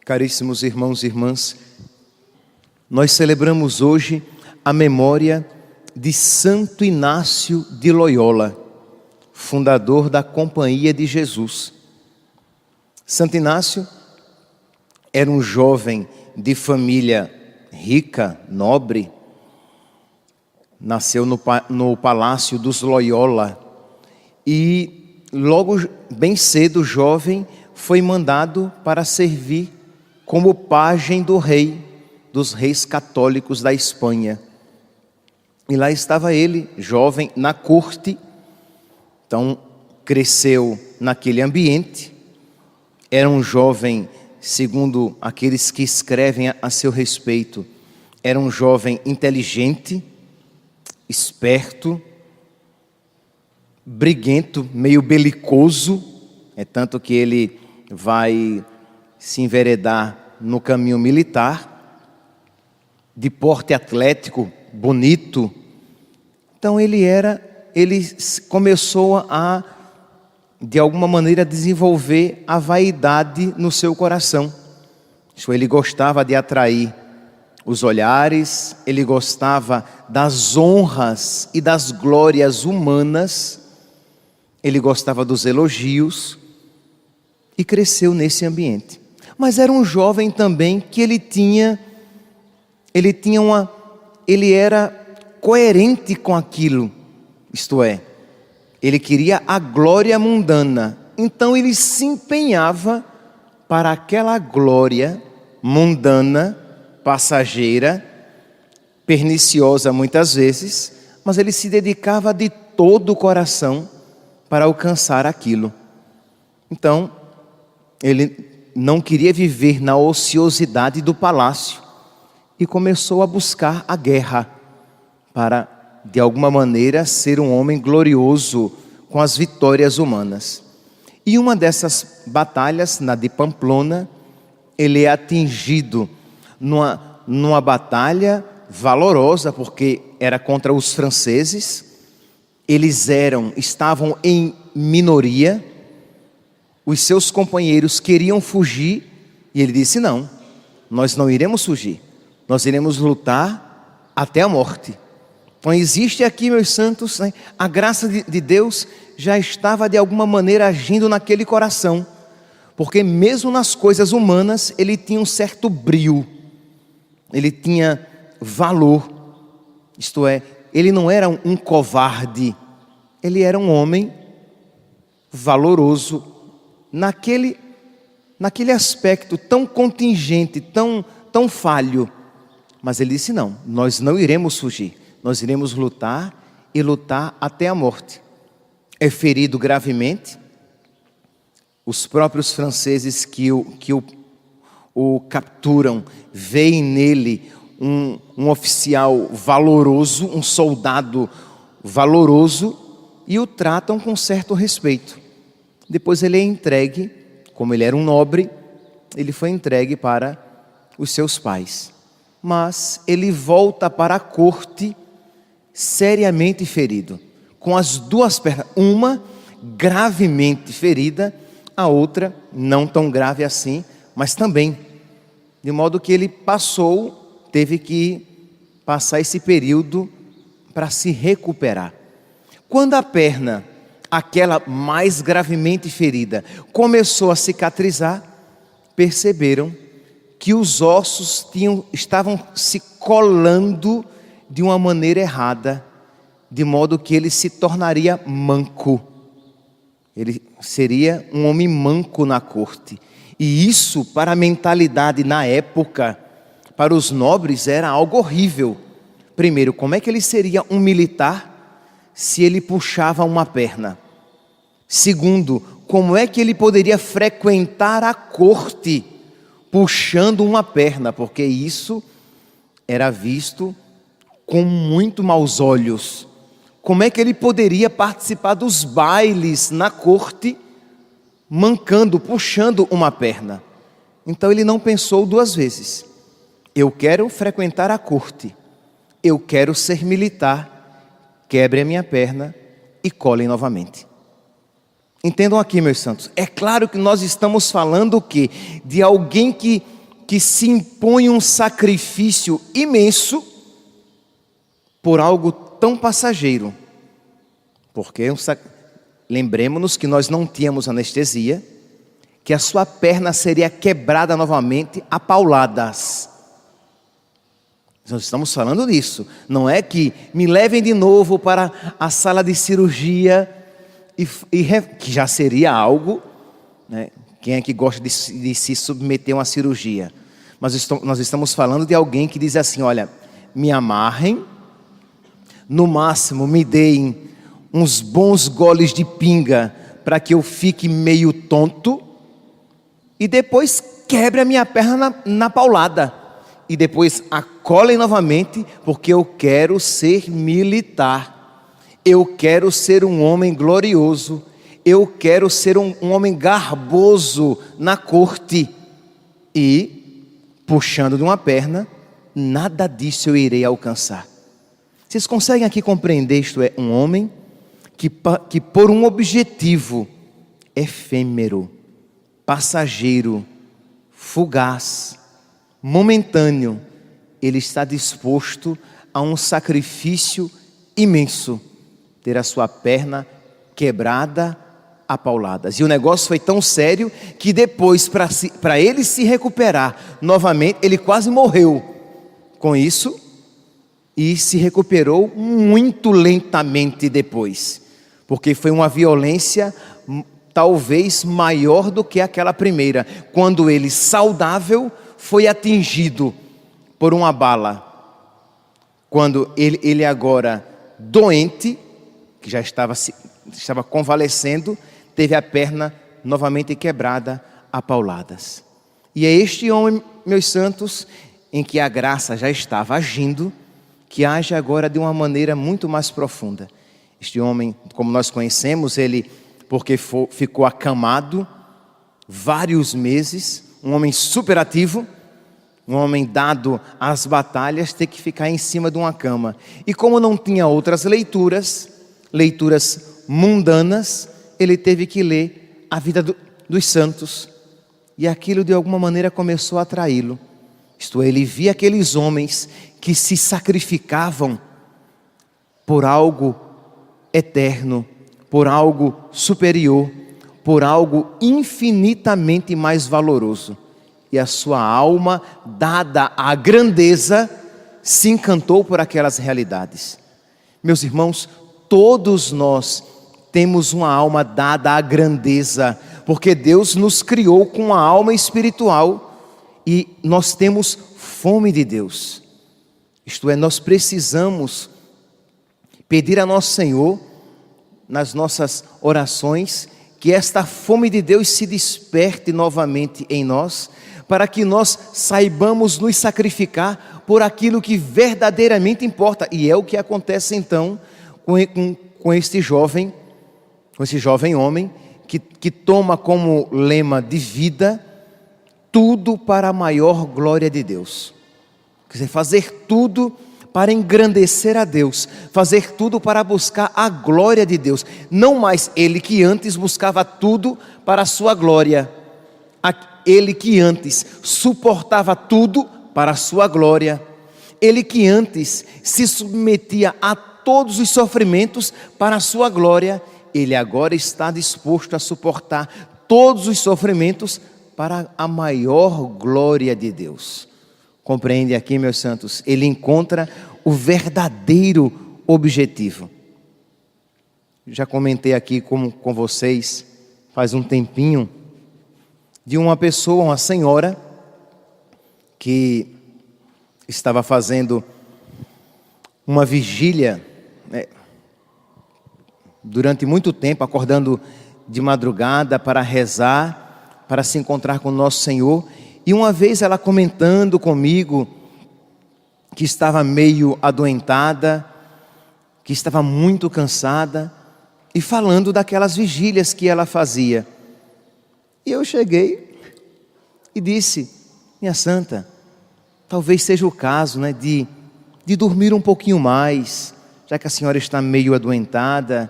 Caríssimos irmãos e irmãs, nós celebramos hoje a memória de Santo Inácio de Loyola, fundador da Companhia de Jesus. Santo Inácio era um jovem de família rica, nobre, nasceu no Palácio dos Loyola e logo bem cedo, jovem, foi mandado para servir como pajem do rei, dos reis católicos da Espanha. E lá estava ele, jovem, na corte. Então, cresceu naquele ambiente. Era um jovem, segundo aqueles que escrevem a seu respeito, era um jovem inteligente, esperto, briguento, meio belicoso. É tanto que ele vai se enveredar no caminho militar, de porte atlético, bonito. Então ele começou a, de alguma maneira, desenvolver a vaidade no seu coração. Ele gostava de atrair os olhares, ele gostava das honras e das glórias humanas, ele gostava dos elogios e cresceu nesse ambiente. Mas era um jovem também que ele era coerente com aquilo, isto é, ele queria a glória mundana, então ele se empenhava para aquela glória mundana, passageira, perniciosa muitas vezes, mas ele se dedicava de todo o coração para alcançar aquilo. Então, ele não queria viver na ociosidade do palácio e começou a buscar a guerra para, de alguma maneira, ser um homem glorioso com as vitórias humanas. E uma dessas batalhas, na de Pamplona, ele é atingido numa batalha valorosa, porque era contra os franceses. Eles estavam em minoria. Os seus companheiros queriam fugir e ele disse: não, nós não iremos fugir, nós iremos lutar até a morte. Então existe aqui, meus santos, né, a graça de Deus já estava de alguma maneira agindo naquele coração, porque mesmo nas coisas humanas ele tinha um certo brio, ele tinha valor, isto é, ele não era um covarde, ele era um homem valoroso, naquele aspecto tão contingente, tão falho. Mas ele disse: não, nós não iremos fugir, nós iremos lutar e lutar até a morte. É ferido gravemente. Os próprios franceses que o capturam veem nele um oficial valoroso, um soldado valoroso, e o tratam com certo respeito. Depois ele é entregue, como ele era um nobre, ele foi entregue para os seus pais. Mas ele volta para a corte seriamente ferido, com as duas pernas, uma gravemente ferida, a outra não tão grave assim, mas também, de modo que ele teve que passar esse período para se recuperar. Quando a perna, aquela mais gravemente ferida, começou a cicatrizar, perceberam que os ossos estavam se colando de uma maneira errada, de modo que ele se tornaria manco. Ele seria um homem manco na corte. E isso, para a mentalidade na época, para os nobres, era algo horrível. Primeiro, como é que ele seria um militar se ele puxava uma perna? Segundo, como é que ele poderia frequentar a corte puxando uma perna? Porque isso era visto com muito maus olhos. Como é que ele poderia participar dos bailes na corte mancando, puxando uma perna? Então ele não pensou duas vezes. Eu quero frequentar a corte, eu quero ser militar, quebre a minha perna e colhem novamente. Entendam aqui, meus santos, é claro que nós estamos falando o quê? De alguém que que se impõe um sacrifício imenso por algo tão passageiro. Porque lembremos-nos que nós não tínhamos anestesia, que a sua perna seria quebrada novamente a pauladas. Nós estamos falando disso. Não é que me levem de novo para a sala de cirurgia, que já seria algo, né? Quem é que gosta de se submeter a uma cirurgia? Mas nós estamos falando de alguém que diz assim: olha, me amarrem, no máximo me deem uns bons goles de pinga para que eu fique meio tonto, e depois quebre a minha perna na paulada, e depois acolhem novamente, porque eu quero ser militar, eu quero ser um homem glorioso, eu quero ser um homem garboso na corte. E, puxando de uma perna, nada disso eu irei alcançar. Vocês conseguem aqui compreender? Isto é, um homem que por um objetivo efêmero, passageiro, fugaz, momentâneo, ele está disposto a um sacrifício imenso, ter a sua perna quebrada a pauladas. E o negócio foi tão sério que depois, para ele se recuperar novamente, ele quase morreu com isso, e se recuperou muito lentamente depois, porque foi uma violência talvez maior do que aquela primeira, quando ele, saudável, foi atingido por uma bala. Quando ele agora doente, que já estava convalescendo, teve a perna novamente quebrada a pauladas. E é este homem, meus santos, em que a graça já estava agindo, que age agora de uma maneira muito mais profunda. Este homem, como nós conhecemos, ele, porque ficou acamado vários meses, um homem superativo, um homem dado às batalhas, ter que ficar em cima de uma cama. E como não tinha outras leituras mundanas, ele teve que ler a vida dos santos. E aquilo de alguma maneira começou a atraí-lo. Isto é, ele via aqueles homens que se sacrificavam por algo eterno, por algo superior, por algo infinitamente mais valoroso. E a sua alma, dada à grandeza, se encantou por aquelas realidades. Meus irmãos, todos nós temos uma alma dada à grandeza, porque Deus nos criou com uma alma espiritual e nós temos fome de Deus. Isto é, nós precisamos pedir a nosso Senhor, nas nossas orações, que esta fome de Deus se desperte novamente em nós, para que nós saibamos nos sacrificar por aquilo que verdadeiramente importa. E é o que acontece então com este jovem homem, que toma como lema de vida, tudo para a maior glória de Deus. Quer dizer, fazer tudo para engrandecer a Deus, fazer tudo para buscar a glória de Deus. Não mais ele que antes buscava tudo para a sua glória, ele que antes suportava tudo para a sua glória, ele que antes se submetia a todos os sofrimentos para a sua glória, ele agora está disposto a suportar todos os sofrimentos para a maior glória de Deus. Compreende aqui, meus santos? Ele encontra o verdadeiro objetivo. Já comentei aqui com vocês, faz um tempinho, de uma pessoa, uma senhora, que estava fazendo uma vigília, durante muito tempo, acordando de madrugada para rezar, para se encontrar com o nosso Senhor. E uma vez ela comentando comigo que estava meio adoentada, que estava muito cansada, e falando daquelas vigílias que ela fazia. E eu cheguei e disse: minha santa, talvez seja o caso, de dormir um pouquinho mais, já que a senhora está meio adoentada,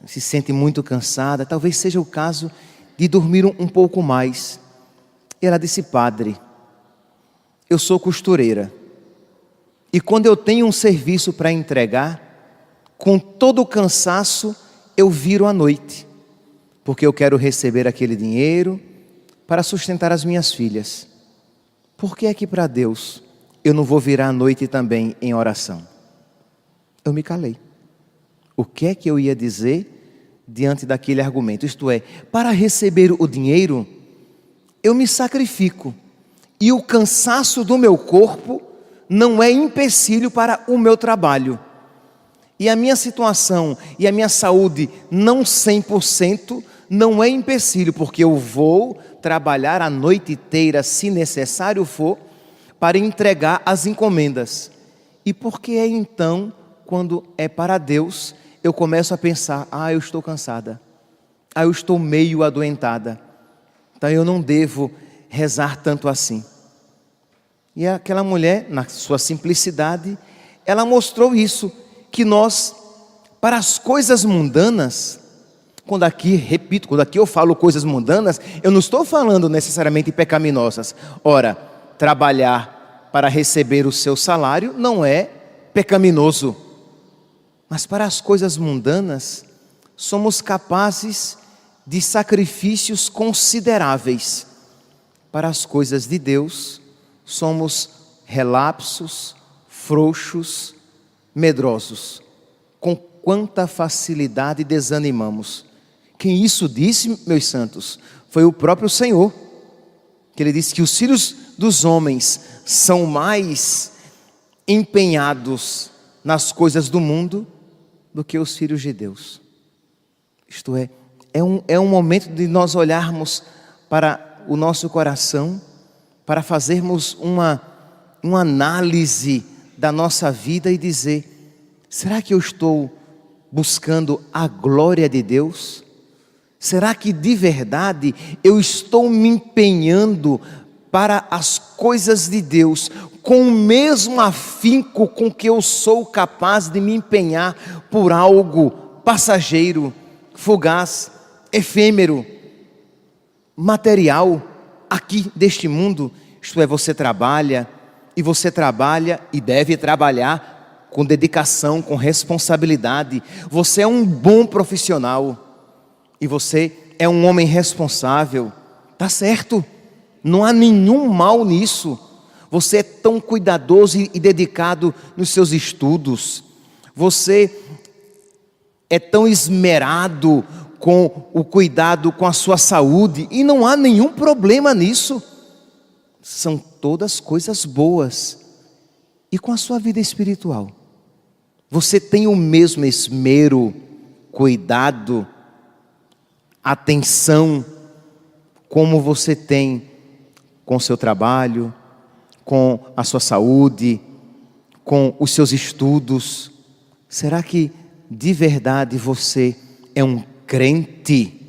se sente muito cansada, talvez seja o caso de dormir um pouco mais. E ela disse: padre, eu sou costureira. E quando eu tenho um serviço para entregar, com todo o cansaço, eu viro à noite. Porque eu quero receber aquele dinheiro para sustentar as minhas filhas. Por que é que para Deus eu não vou virar à noite também em oração? Eu me calei. O que é que eu ia dizer diante daquele argumento? Isto é, para receber o dinheiro, eu me sacrifico. E o cansaço do meu corpo não é empecilho para o meu trabalho. E a minha situação e a minha saúde não 100% não é empecilho, porque eu vou trabalhar a noite inteira, se necessário for, para entregar as encomendas. E por que é então, quando é para Deus, eu começo a pensar, eu estou cansada, eu estou meio adoentada, então eu não devo rezar tanto assim. E aquela mulher, na sua simplicidade, ela mostrou isso, que nós, para as coisas mundanas, quando aqui eu falo coisas mundanas, eu não estou falando necessariamente pecaminosas. Ora, trabalhar para receber o seu salário não é pecaminoso. Mas para as coisas mundanas, somos capazes de sacrifícios consideráveis. Para as coisas de Deus, somos relapsos, frouxos, medrosos. Com quanta facilidade desanimamos. Quem isso disse, meus santos, foi o próprio Senhor. Que Ele disse que os filhos dos homens são mais empenhados nas coisas do mundo do que os filhos de Deus. Isto é um momento de nós olharmos para o nosso coração, para fazermos uma análise da nossa vida e dizer, será que eu estou buscando a glória de Deus? Será que de verdade eu estou me empenhando para as coisas de Deus com o mesmo afinco com que eu sou capaz de me empenhar por algo passageiro, fugaz, efêmero, material, aqui deste mundo? Isto é, você trabalha e deve trabalhar com dedicação, com responsabilidade. Você é um bom profissional e você é um homem responsável, tá certo, não há nenhum mal nisso. Você é tão cuidadoso e dedicado nos seus estudos, você é tão esmerado com o cuidado com a sua saúde, e não há nenhum problema nisso. São todas coisas boas. E com a sua vida espiritual, você tem o mesmo esmero, cuidado, atenção, como você tem com o seu trabalho, com a sua saúde, com os seus estudos? Será que de verdade você é um crente?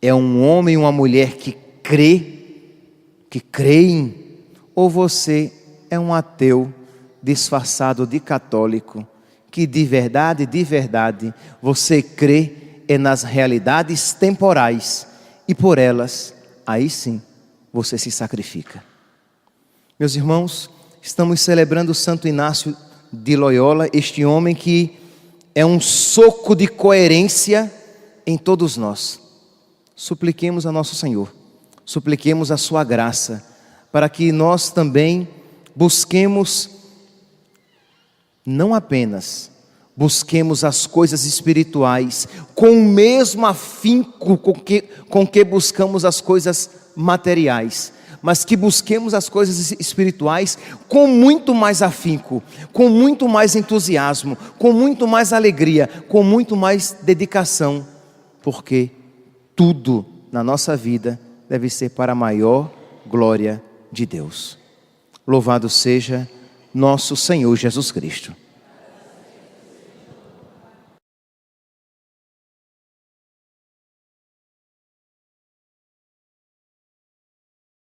É um homem e uma mulher que creem? Ou você é um ateu disfarçado de católico, que de verdade, você crê nas realidades temporais, e por elas, aí sim, você se sacrifica. Meus irmãos, estamos celebrando o Santo Inácio de Loyola, este homem que é um soco de coerência em todos nós. Supliquemos a nosso Senhor, supliquemos a sua graça, para que nós também busquemos, não apenas busquemos as coisas espirituais com o mesmo afinco com que buscamos as coisas materiais, mas que busquemos as coisas espirituais com muito mais afinco, com muito mais entusiasmo, com muito mais alegria, com muito mais dedicação, porque tudo na nossa vida deve ser para a maior glória de Deus. Louvado seja nosso Senhor Jesus Cristo.